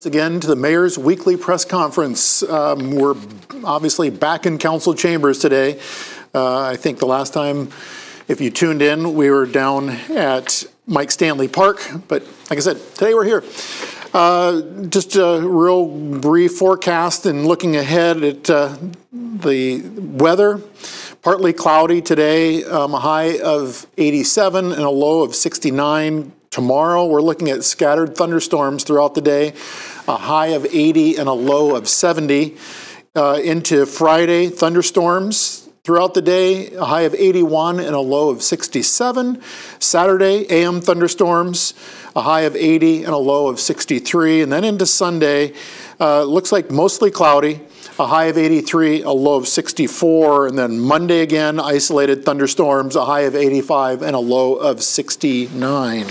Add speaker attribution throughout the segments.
Speaker 1: Again to the Mayor's Weekly Press Conference. We're obviously back in council chambers today. I think the last time, if you tuned in, we were down at Mike Stanley Park, but like I said, today we're here. Just a real brief forecast and looking ahead at the weather. Partly cloudy today, a high of 87 and a low of 69. Tomorrow, we're looking at scattered thunderstorms throughout the day, a high of 80 and a low of 70. Into Friday, thunderstorms throughout the day, a high of 81 and a low of 67. Saturday, AM thunderstorms, a high of 80 and a low of 63. And then into Sunday, looks like mostly cloudy, a high of 83, a low of 64. And then Monday again, isolated thunderstorms, a high of 85 and a low of 69.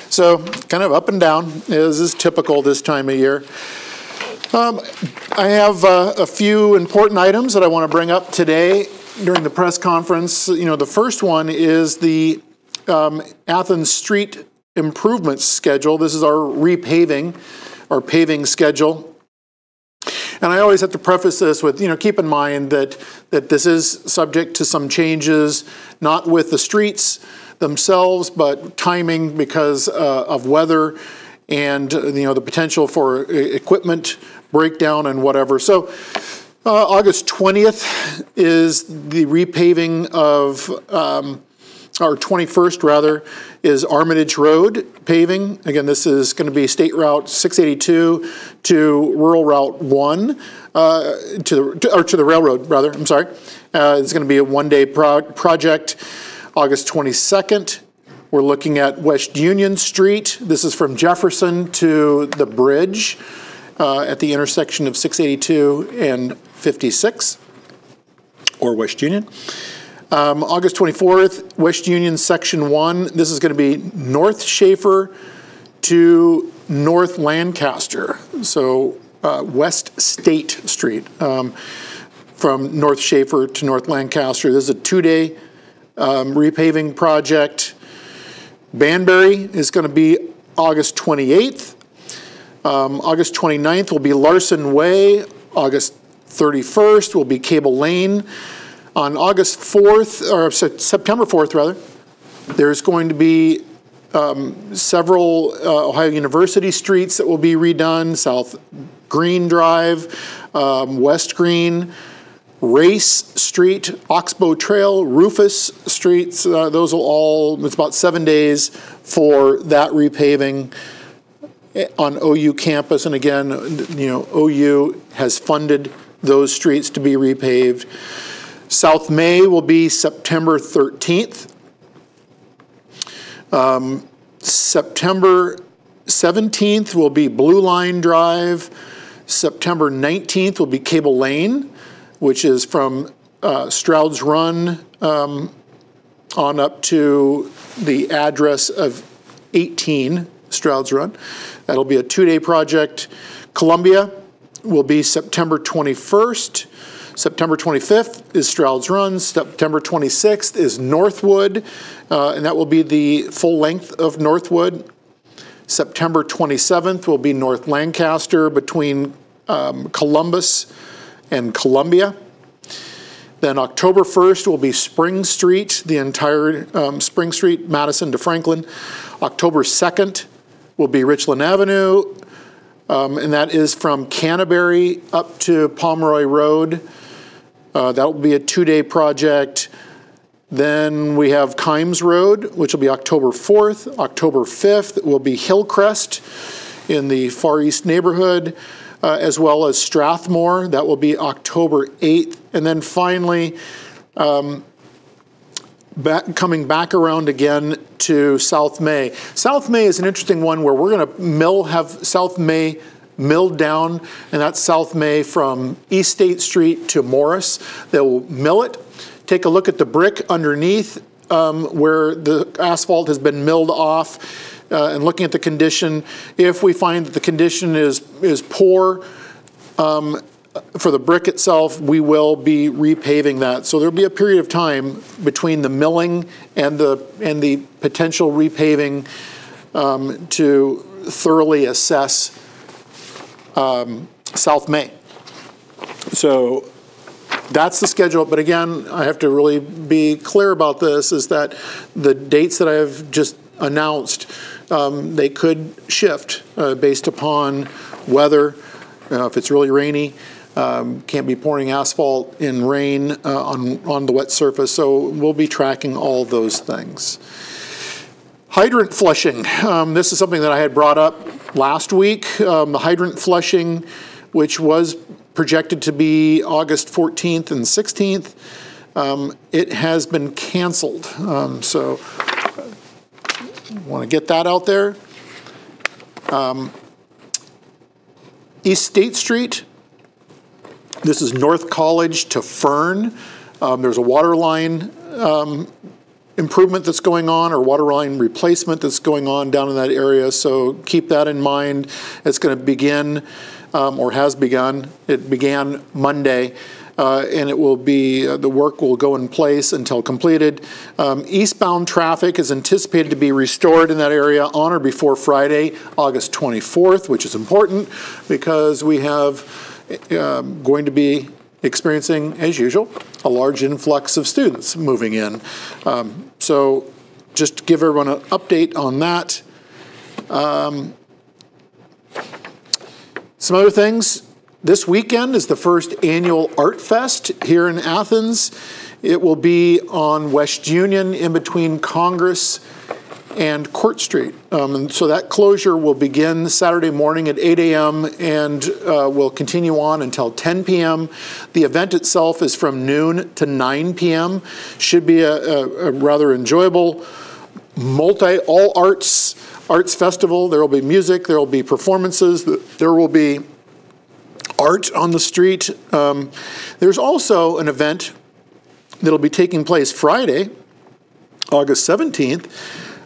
Speaker 1: So kind of up and down, as is typical this time of year. I have a few important items that I want to bring up today during the press conference. You know, the first one is the Athens Street improvement schedule. This is our repaving, our paving schedule. And I always have to preface this with, you know, keep in mind that this is subject to some changes, not with the streets themselves, but timing because of weather and, you know, the potential for equipment breakdown and whatever. So August 20th is the repaving of, or 21st rather, is Armitage Road paving. Again, this is going to be State Route 682 to Rural Route 1, to the railroad rather, I'm sorry. It's going to be a one-day project. August 22nd, we're looking at West Union Street. This is from Jefferson to the bridge at the intersection of 682 and 56, or West Union. August 24th, West Union Section 1. This is going to be North Schaefer to North Lancaster. So West State Street from North Schaefer to North Lancaster. This is a two-day repaving project. Banbury is going to be August 28th. August 29th will be Larson Way. August 31st will be Cable Lane. On August 4th, or September 4th rather, there's going to be several Ohio University streets that will be redone. South Green Drive, West Green, Race Street, Oxbow Trail, Rufus Streets. Those will all, it's about 7 days for that repaving on OU campus. And again, you know, OU has funded those streets to be repaved. South May will be September 13th. September 17th will be Blue Line Drive. September 19th will be Cable Lane, which is from Stroud's Run on up to the address of 18 Stroud's Run. That'll be a two-day project. Columbia will be September 21st. September 25th is Stroud's Run. September 26th is Northwood, and that will be the full length of Northwood. September 27th will be North Lancaster between Columbus and Columbia. Then October 1st will be Spring Street, the entire Spring Street, Madison to Franklin. October 2nd will be Richland Avenue, and that is from Canterbury up to Pomeroy Road. That will be a two-day project. Then we have Kimes Road, which will be October 4th. October 5th will be Hillcrest in the Far East neighborhood, as well as Strathmore. That will be October 8th. And then finally, coming back around again to South May. South May is an interesting one where we're going to have South May milled down, and that's South May from East State Street to Morris. They'll mill it. Take a look at the brick underneath where the asphalt has been milled off, and looking at the condition. If we find that the condition is poor for the brick itself, we will be repaving that. So there'll be a period of time between the milling and the potential repaving to thoroughly assess South May. So that's the schedule. But again, I have to really be clear about this, is that the dates that I have just announced, they could shift based upon weather. If it's really rainy, can't be pouring asphalt in rain on the wet surface. So we'll be tracking all those things. Hydrant flushing. This is something that I had brought up last week. The hydrant flushing, which was projected to be August 14th and 16th, it has been canceled. So want to get that out there. East State Street. This is North College to Fern. There's a water line improvement that's going on, or water line replacement that's going on down in that area. So keep that in mind. It's going to begin, or has begun. It began Monday, and it will be, the work will go in place until completed. Eastbound traffic is anticipated to be restored in that area on or before Friday, August 24th, which is important because we have going to be experiencing, as usual, a large influx of students moving in. So just to give everyone an update on that. Some other things. This weekend is the first annual Art Fest here in Athens. It will be on West Union in between Congress and Court Street. And so that closure will begin Saturday morning at 8 a.m. and will continue on until 10 p.m. The event itself is from noon to 9 p.m. Should be a rather enjoyable all arts festival. There will be music, there will be performances, there will be art on the street. There's also an event that'll be taking place Friday, August 17th,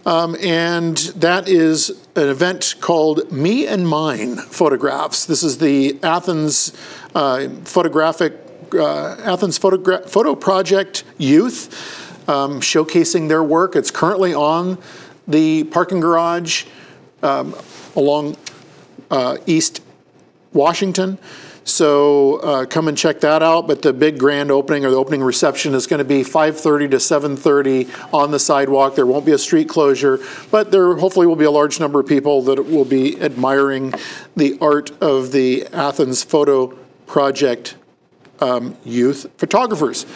Speaker 1: and that is an event called Me and Mine Photographs. This is the Athens Photo Project youth showcasing their work. It's currently on the parking garage along East Washington. So come and check that out. But the big grand opening, or the opening reception, is going to be 5:30 to 7:30 on the sidewalk. There won't be a street closure, but there hopefully will be a large number of people that will be admiring the art of the Athens Photo Project youth photographers.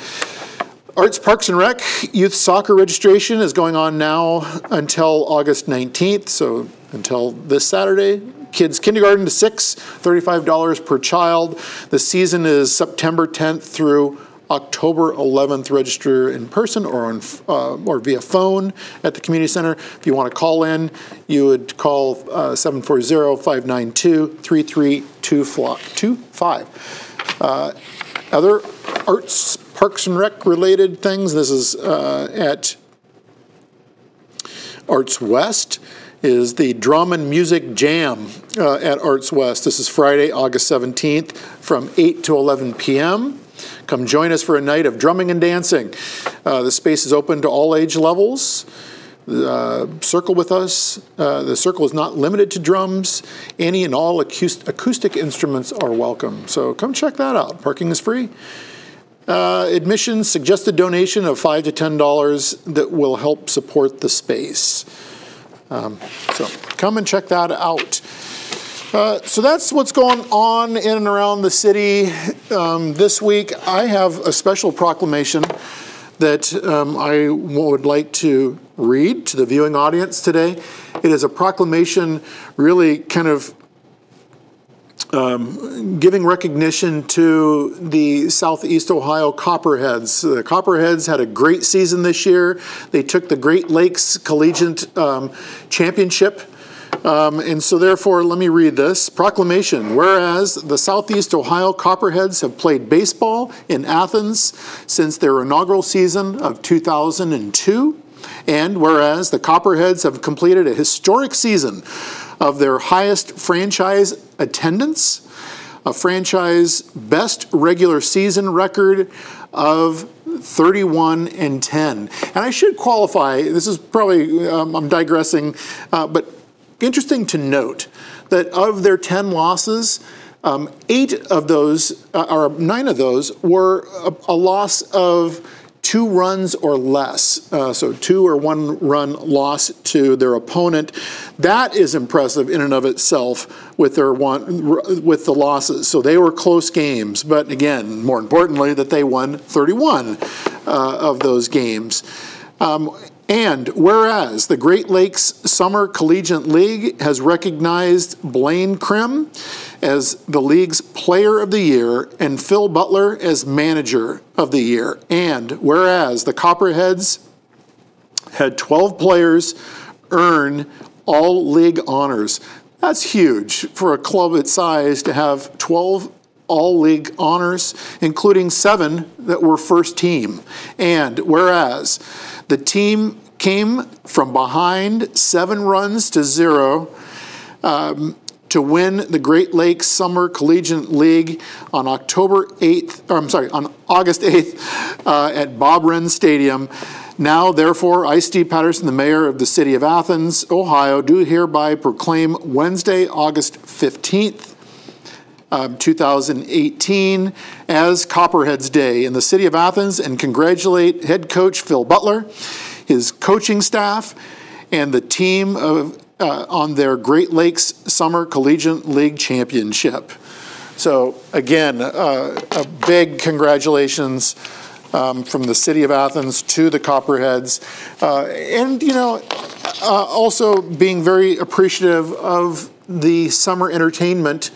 Speaker 1: Arts, Parks, and Rec youth soccer registration is going on now until August 19th, so until this Saturday. Kids kindergarten to 6, $35 per child. The season is September 10th through October 11th. Register in person or on or via phone at the community center. If you want to call in, you would call 740-592-3325. Other arts, Parks and Rec related things. This is at Arts West. Is the Drum and Music Jam at Arts West. This is Friday, August 17th from 8 to 11 p.m. Come join us for a night of drumming and dancing. The space is open to all age levels. Circle with us. The circle is not limited to drums. Any and all acoustic instruments are welcome. So come check that out. Parking is free. Admission, suggested donation of $5 to $10 that will help support the space. So come and check that out. So that's what's going on in and around the city this week. I have a special proclamation that I would like to read to the viewing audience today. It is a proclamation really kind of giving recognition to the Southeast Ohio Copperheads. The Copperheads had a great season this year. They took the Great Lakes Collegiate Championship. And so therefore, let me read this. Proclamation. Whereas the Southeast Ohio Copperheads have played baseball in Athens since their inaugural season of 2002. And whereas the Copperheads have completed a historic season of their highest franchise attendance, a franchise best regular season record of 31-10. And I should qualify, this is probably, I'm digressing, but interesting to note that of their 10 losses, 9 of those were a loss of 2 runs or less, so 2 or 1 run loss to their opponent. That is impressive in and of itself with with the losses. So they were close games, but again, more importantly, that they won 31 of those games. And whereas the Great Lakes Summer Collegiate League has recognized Blaine Krim as the league's Player of the Year and Phil Butler as Manager of the Year. And whereas the Copperheads had 12 players earn all league honors. That's huge for a club its size to have 12 all-league honors, including 7 that were first team. And whereas the team came from behind 7 runs to 0 to win the Great Lakes Summer Collegiate League on August 8th at Bob Wren Stadium. Now, therefore, I, Steve Patterson, the mayor of the city of Athens, Ohio, do hereby proclaim Wednesday, August 15th, 2018 as Copperheads Day in the city of Athens, and congratulate head coach Phil Butler, his coaching staff, and the team on their Great Lakes Summer Collegiate League championship. So again, a big congratulations from the city of Athens to the Copperheads, and also being very appreciative of the summer entertainment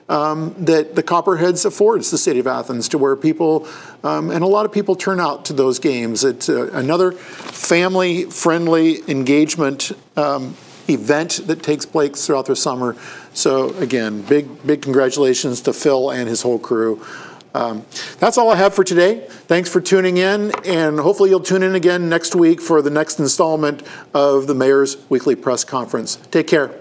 Speaker 1: that the Copperheads affords the city of Athens, to where people, and a lot of people turn out to those games. It's another family-friendly engagement event that takes place throughout the summer. So again, big congratulations to Phil and his whole crew. That's all I have for today. Thanks for tuning in, and hopefully you'll tune in again next week for the next installment of the Mayor's Weekly Press Conference. Take care.